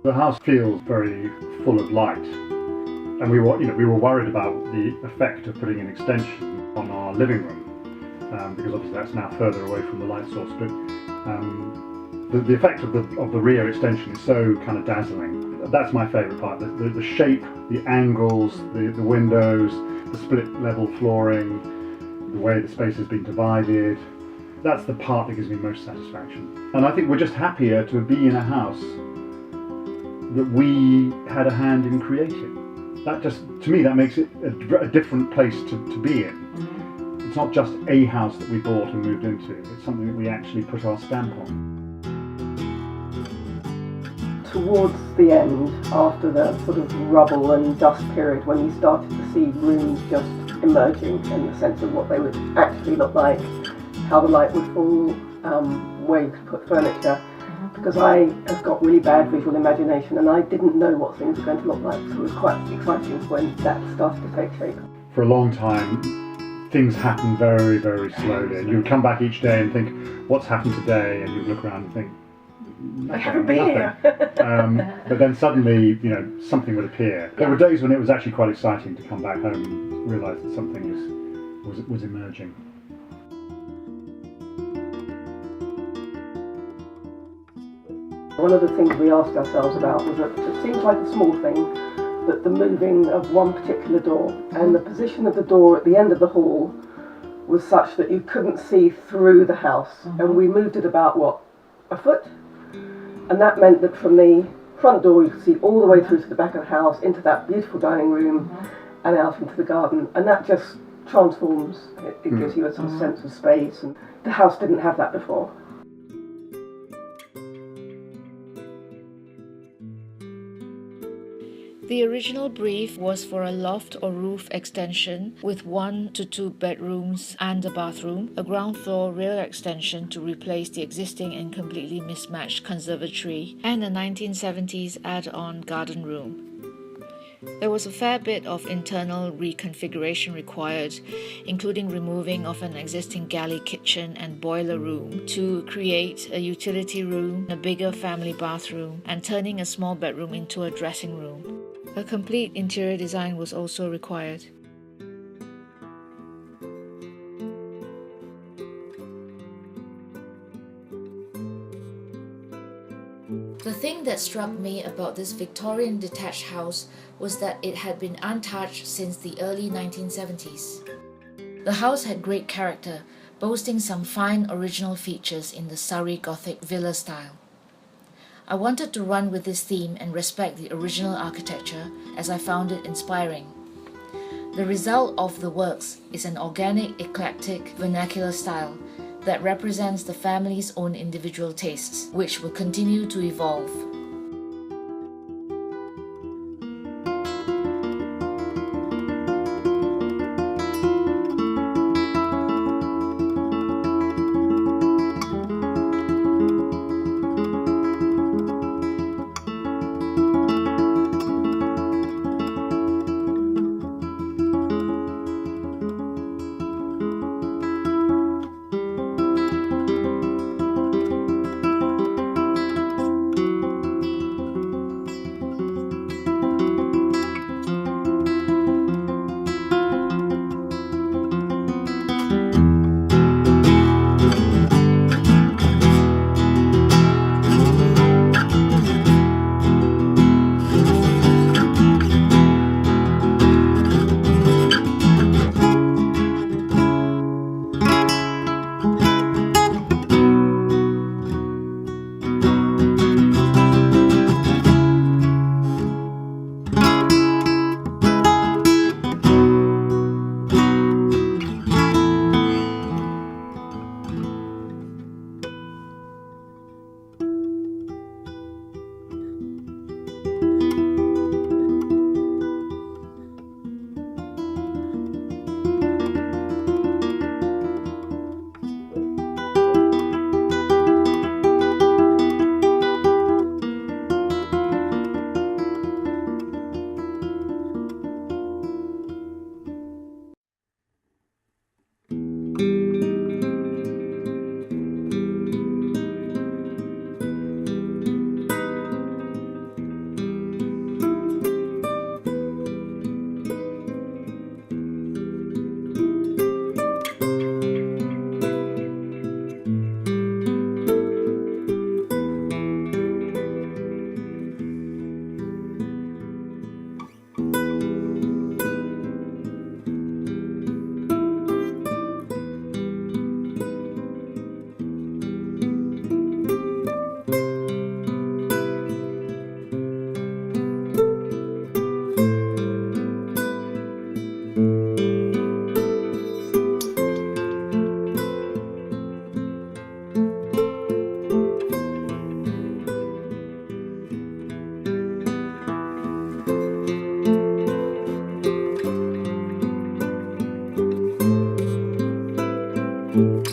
The house feels very full of light, and we were worried about the effect of putting an extension on our living room, because obviously that's now further away from the light source. But the effect of the rear extension is so kind of dazzling. That's my favourite part. The shape, the angles, the windows, the split level flooring, the way the space has been divided. That's the part that gives me most satisfaction. And I think we're just happier to be in a house that we had a hand in creating. That just, to me, that makes it a different place to be in. It's not just a house that we bought and moved into, it's something that we actually put our stamp on. Towards the end, after the sort of rubble and dust period, when you started to see rooms just emerging in the sense of what they would actually look like, how the light would fall, where you could put furniture, because I have got really bad visual imagination and I didn't know what things were going to look like, so it was quite exciting when that started to take shape. For a long time, things happened very, very slowly, and you would come back each day and think, what's happened today? And you'd look around and think, I haven't been here. But then suddenly, something would appear. There were days when it was actually quite exciting to come back home and realise that something was emerging. One of the things we asked ourselves about was that it seems like a small thing, but the moving of one particular door and the position of the door at the end of the hall was such that you couldn't see through the house. And we moved it about, a foot? And that meant that from the front door you could see all the way through to the back of the house, into that beautiful dining room and out into the garden. And that just transforms, it gives you a sort of sense of space, and the house didn't have that before. The original brief was for a loft or roof extension with 1 to 2 bedrooms and a bathroom, a ground floor rear extension to replace the existing and completely mismatched conservatory, and a 1970s add-on garden room. There was a fair bit of internal reconfiguration required, including removing of an existing galley kitchen and boiler room to create a utility room, a bigger family bathroom, and turning a small bedroom into a dressing room. A complete interior design was also required. The thing that struck me about this Victorian detached house was that it had been untouched since the early 1970s. The house had great character, boasting some fine original features in the Surrey Gothic villa style. I wanted to run with this theme and respect the original architecture as I found it inspiring. The result of the works is an organic, eclectic, vernacular style that represents the family's own individual tastes, which will continue to evolve.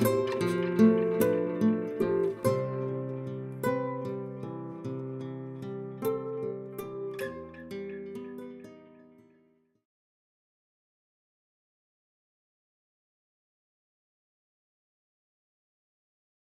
you.